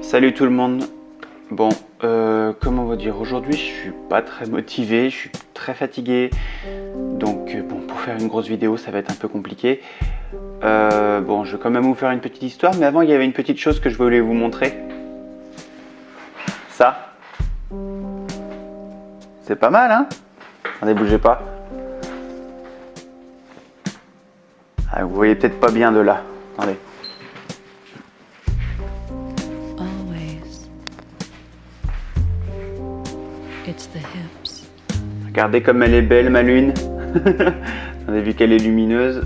Salut tout le monde. Bon, comment on va dire, aujourd'hui je suis pas très motivé, je suis très fatigué. Donc bon, pour faire une grosse vidéo ça va être un peu compliqué. Bon, je vais quand même vous faire une petite histoire, mais avant il y avait une petite chose que je voulais vous montrer. Ça. C'est pas mal, hein? Attendez, bougez pas. Ah, vous voyez peut-être pas bien de là. Attendez. Regardez comme elle est belle, ma lune. Vous avez vu qu'elle est lumineuse.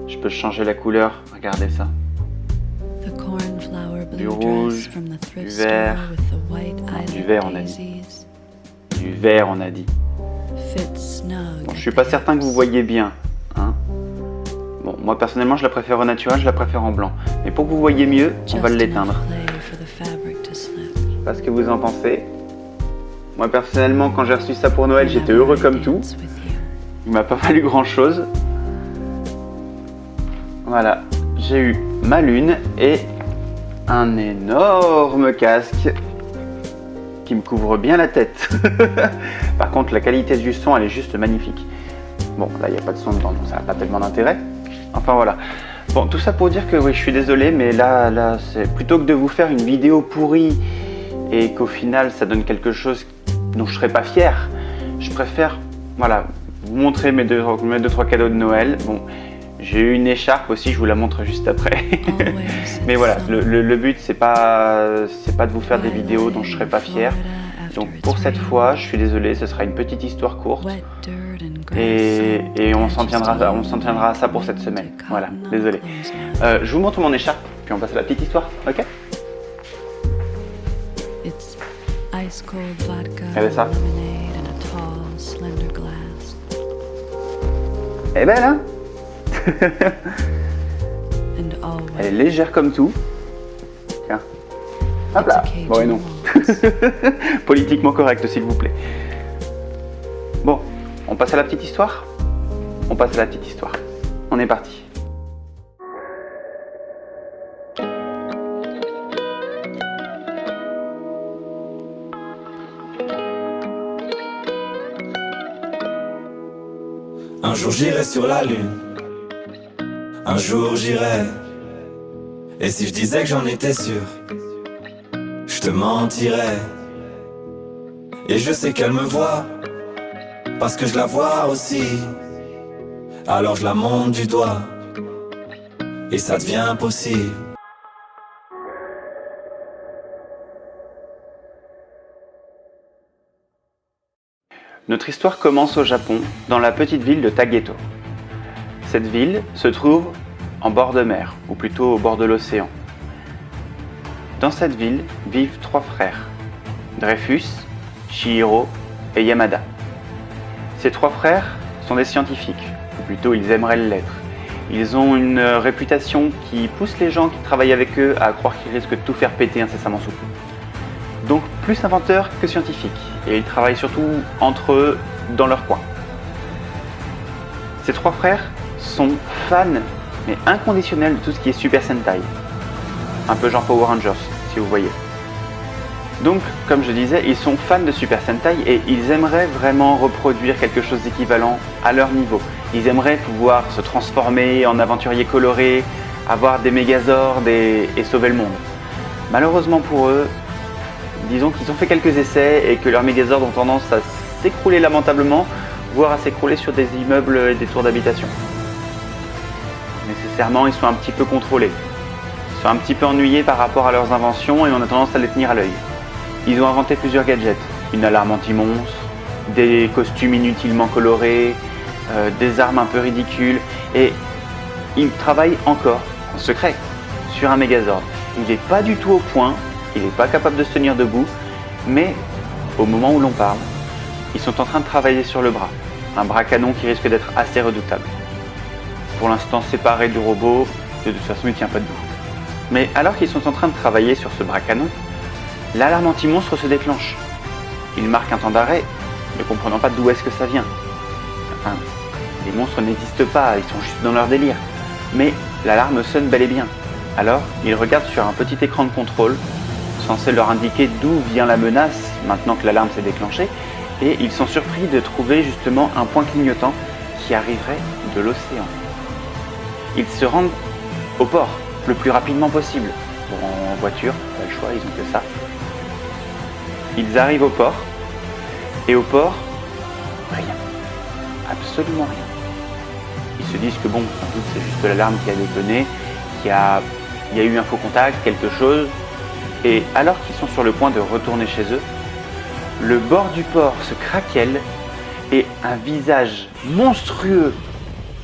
Je peux changer la couleur. Regardez ça. Du rouge, du vert. Non, du vert on a dit. Du vert on a dit. Bon, je suis pas certain que vous voyez bien. Hein. Bon, moi personnellement je la préfère au naturel, je la préfère en blanc. Mais pour que vous voyez mieux, on va l'éteindre. Je sais pas ce que vous en pensez. Moi personnellement, quand j'ai reçu ça pour Noël, j'étais heureux comme tout. Il m'a pas fallu grand chose. Voilà, j'ai eu ma lune et un énorme casque qui me couvre bien la tête. Par contre, la qualité du son, elle est juste magnifique. Bon, là, il n'y a pas de son dedans, donc ça n'a pas tellement d'intérêt. Enfin, voilà. Bon, tout ça pour dire que oui, je suis désolé, mais là, c'est plutôt que de vous faire une vidéo pourrie et qu'au final, ça donne quelque chose dont je ne serais pas fier, je préfère, voilà, vous montrer mes deux trois cadeaux de Noël. Bon, j'ai eu une écharpe aussi, je vous la montre juste après. Mais voilà, le but c'est pas de vous faire des vidéos dont je serais pas fier. Donc pour cette fois, je suis désolé, ce sera une petite histoire courte et on s'en tiendra à ça pour cette semaine. Voilà, désolé. Je vous montre mon écharpe, puis on passe à la petite histoire, ok? Regardez ça. Elle est belle, hein? Elle est légère comme tout. Tiens. Hop là. Bon et non. Politiquement correct, s'il vous plaît. Bon, on passe à la petite histoire? On passe à la petite histoire. On est parti. Un jour j'irai sur la lune, un jour j'irai. Et si je disais que j'en étais sûr, je te mentirais. Et je sais qu'elle me voit, parce que je la vois aussi. Alors je la monte du doigt, et ça devient possible. Notre histoire commence au Japon, dans la petite ville de Tageto. Cette ville se trouve en bord de mer, ou plutôt au bord de l'océan. Dans cette ville vivent trois frères, Dreyfus, Chihiro et Yamada. Ces trois frères sont des scientifiques, ou plutôt ils aimeraient l'être. Ils ont une réputation qui pousse les gens qui travaillent avec eux à croire qu'ils risquent de tout faire péter incessamment sous peu. Donc plus inventeurs que scientifiques, et ils travaillent surtout entre eux dans leur coin. Ces trois frères sont fans, mais inconditionnels de tout ce qui est Super Sentai. Un peu genre Power Rangers, si vous voyez. Donc, comme je disais, ils sont fans de Super Sentai et ils aimeraient vraiment reproduire quelque chose d'équivalent à leur niveau. Ils aimeraient pouvoir se transformer en aventuriers colorés, avoir des Megazords et sauver le monde. Malheureusement pour eux, disons qu'ils ont fait quelques essais et que leurs Megazords ont tendance à s'écrouler lamentablement, voire à s'écrouler sur des immeubles et des tours d'habitation. Nécessairement, ils sont un petit peu contrôlés. Ils sont un petit peu ennuyés par rapport à leurs inventions et on a tendance à les tenir à l'œil. Ils ont inventé plusieurs gadgets. Une alarme anti-monstre, des costumes inutilement colorés, des armes un peu ridicules. Et ils travaillent encore, en secret, sur un Megazord. Il n'est pas du tout au point. Il n'est pas capable de se tenir debout, mais au moment où l'on parle, ils sont en train de travailler sur le bras. Un bras canon qui risque d'être assez redoutable. Pour l'instant séparé du robot, de toute façon il ne tient pas debout. Mais alors qu'ils sont en train de travailler sur ce bras canon, l'alarme anti-monstre se déclenche. Ils marquent un temps d'arrêt, ne comprenant pas d'où est-ce que ça vient. Enfin, les monstres n'existent pas, ils sont juste dans leur délire. Mais l'alarme sonne bel et bien. Alors, ils regardent sur un petit écran de contrôle, censé leur indiquer d'où vient la menace maintenant que l'alarme s'est déclenchée, et ils sont surpris de trouver justement un point clignotant qui arriverait de l'océan. Ils se rendent au port le plus rapidement possible. Bon, en voiture, pas le choix, ils ont que ça. Ils arrivent au port, et au port, rien. Absolument rien. Ils se disent que bon, sans doute c'est juste l'alarme qui a déconné, il y a eu un faux contact, quelque chose. Et alors qu'ils sont sur le point de retourner chez eux, le bord du port se craquelle et un visage monstrueux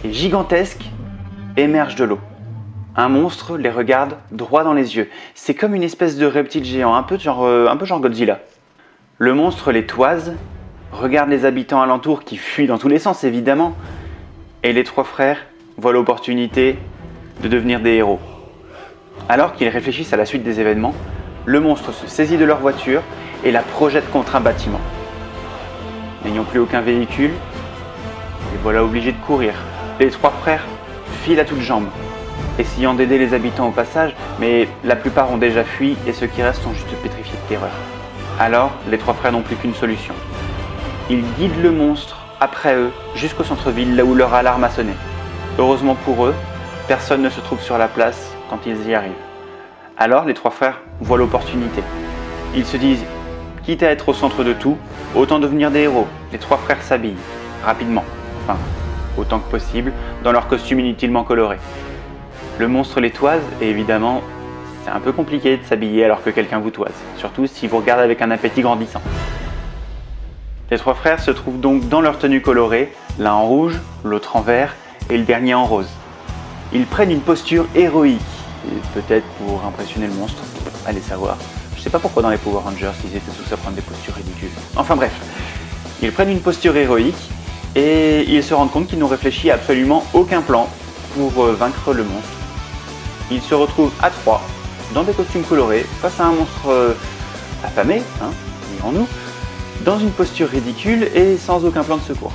et gigantesque émerge de l'eau. Un monstre les regarde droit dans les yeux. C'est comme une espèce de reptile géant, un peu genre Godzilla. Le monstre les toise, regarde les habitants alentours qui fuient dans tous les sens évidemment, et les trois frères voient l'opportunité de devenir des héros. Alors qu'ils réfléchissent à la suite des événements, le monstre se saisit de leur voiture et la projette contre un bâtiment. N'ayant plus aucun véhicule, les voilà obligés de courir. Les trois frères filent à toutes jambes, essayant d'aider les habitants au passage, mais la plupart ont déjà fui et ceux qui restent sont juste pétrifiés de terreur. Alors, les trois frères n'ont plus qu'une solution. Ils guident le monstre après eux jusqu'au centre-ville, là où leur alarme a sonné. Heureusement pour eux, personne ne se trouve sur la place quand ils y arrivent. Alors, les trois frères voient l'opportunité. Ils se disent, quitte à être au centre de tout, autant devenir des héros. Les trois frères s'habillent, rapidement, enfin, autant que possible, dans leurs costumes inutilement colorés. Le monstre les toise, et évidemment, c'est un peu compliqué de s'habiller alors que quelqu'un vous toise, surtout si vous regardez avec un appétit grandissant. Les trois frères se trouvent donc dans leur tenue colorée, l'un en rouge, l'autre en vert et le dernier en rose. Ils prennent une posture héroïque, et peut-être pour impressionner le monstre, allez savoir. Je sais pas pourquoi dans les Power Rangers ils étaient tous à prendre des postures ridicules. Enfin bref, ils prennent une posture héroïque et ils se rendent compte qu'ils n'ont réfléchi à absolument aucun plan pour vaincre le monstre. Ils se retrouvent à trois, dans des costumes colorés, face à un monstre affamé, dirons-nous, dans une posture ridicule et sans aucun plan de secours.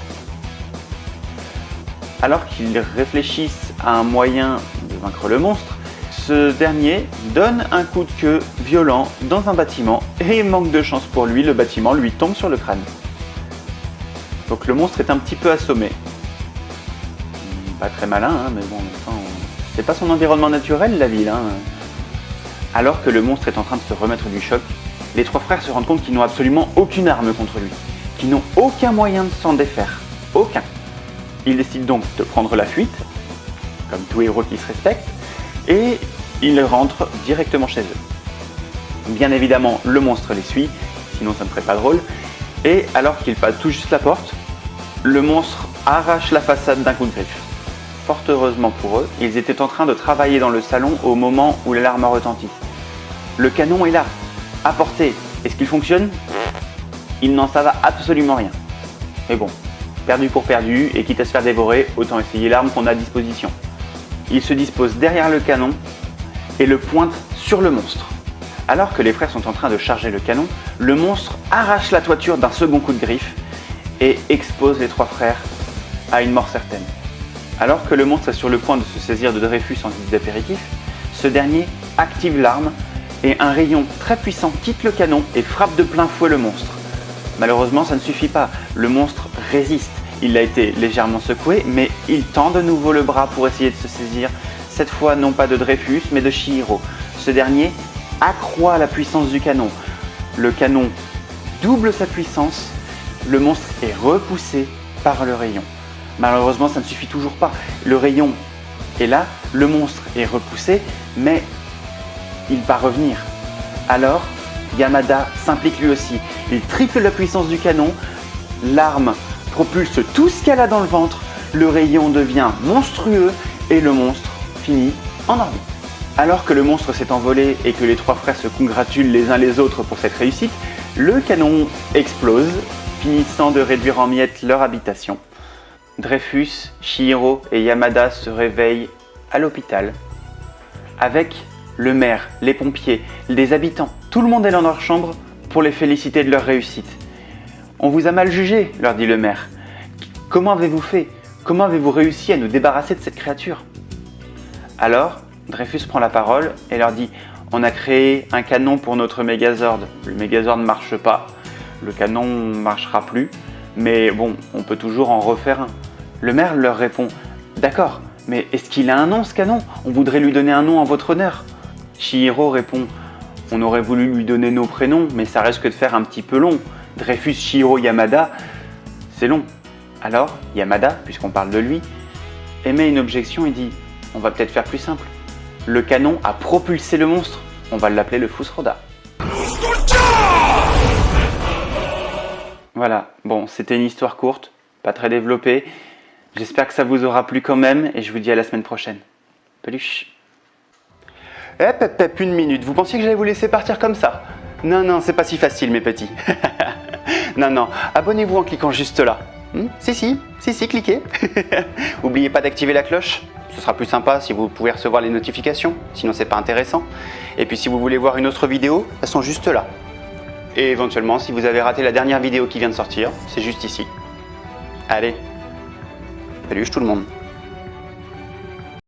Alors qu'ils réfléchissent à un moyen de vaincre le monstre, ce dernier donne un coup de queue violent dans un bâtiment et manque de chance pour lui, le bâtiment lui tombe sur le crâne. Donc le monstre est un petit peu assommé. Pas très malin, mais bon, enfin, c'est pas son environnement naturel la ville. Alors que le monstre est en train de se remettre du choc, les trois frères se rendent compte qu'ils n'ont absolument aucune arme contre lui, qu'ils n'ont aucun moyen de s'en défaire. Aucun. Ils décident donc de prendre la fuite, comme tout héros qui se respecte, et ils rentrent directement chez eux. Bien évidemment, le monstre les suit, sinon ça ne serait pas drôle, et alors qu'ils passent tout juste la porte, le monstre arrache la façade d'un coup de griffe. Fort heureusement pour eux, ils étaient en train de travailler dans le salon au moment où l'alarme a retenti. Le canon est là, à portée. Est-ce qu'il fonctionne ? Ils n'en savent absolument rien. Mais bon, perdu pour perdu, et quitte à se faire dévorer, autant essayer l'arme qu'on a à disposition. Ils se disposent derrière le canon et le pointent sur le monstre. Alors que les frères sont en train de charger le canon, le monstre arrache la toiture d'un second coup de griffe et expose les trois frères à une mort certaine. Alors que le monstre est sur le point de se saisir de Dreyfus en guise d'apéritif, ce dernier active l'arme et un rayon très puissant quitte le canon et frappe de plein fouet le monstre. Malheureusement, ça ne suffit pas, le monstre résiste. Il a été légèrement secoué, mais il tend de nouveau le bras pour essayer de se saisir, cette fois non pas de Dreyfus, mais de Chihiro. Ce dernier accroît la puissance du canon. Le canon double sa puissance, le monstre est repoussé par le rayon. Malheureusement, ça ne suffit toujours pas. Le rayon est là, le monstre est repoussé, mais il va revenir. Alors, Yamada s'implique lui aussi. Il triple la puissance du canon, l'arme propulse tout ce qu'elle a dans le ventre, le rayon devient monstrueux et le monstre finit en orbite. Alors que le monstre s'est envolé et que les trois frères se congratulent les uns les autres pour cette réussite, le canon explose, finissant de réduire en miettes leur habitation. Dreyfus, Chihiro et Yamada se réveillent à l'hôpital avec le maire, les pompiers, les habitants. Tout le monde est dans leur chambre pour les féliciter de leur réussite. « On vous a mal jugé, leur dit le maire. Comment avez-vous fait ? Comment avez-vous réussi à nous débarrasser de cette créature ?» Alors, Dreyfus prend la parole et leur dit « On a créé un canon pour notre Megazord. Le Megazord ne marche pas, le canon ne marchera plus, mais bon, on peut toujours en refaire un. » Le maire leur répond « D'accord, mais est-ce qu'il a un nom ce canon? On voudrait lui donner un nom en votre honneur. » Chihiro répond « On aurait voulu lui donner nos prénoms, mais ça risque de faire un petit peu long. Dreyfus Chihiro Yamada, c'est long. » Alors, Yamada, puisqu'on parle de lui, émet une objection et dit « On va peut-être faire plus simple. Le canon a propulsé le monstre. On va l'appeler le Fusroda. » Voilà, bon, c'était une histoire courte, pas très développée. J'espère que ça vous aura plu quand même et je vous dis à la semaine prochaine. Peluche. Hep, une minute. Vous pensiez que j'allais vous laisser partir comme ça? Non, non, c'est pas si facile, mes petits. Non, abonnez-vous en cliquant juste là. Si, cliquez. N'oubliez pas d'activer la cloche. Ce sera plus sympa si vous pouvez recevoir les notifications, sinon c'est pas intéressant. Et puis si vous voulez voir une autre vidéo, elles sont juste là. Et éventuellement, si vous avez raté la dernière vidéo qui vient de sortir, c'est juste ici. Allez, salut tout le monde.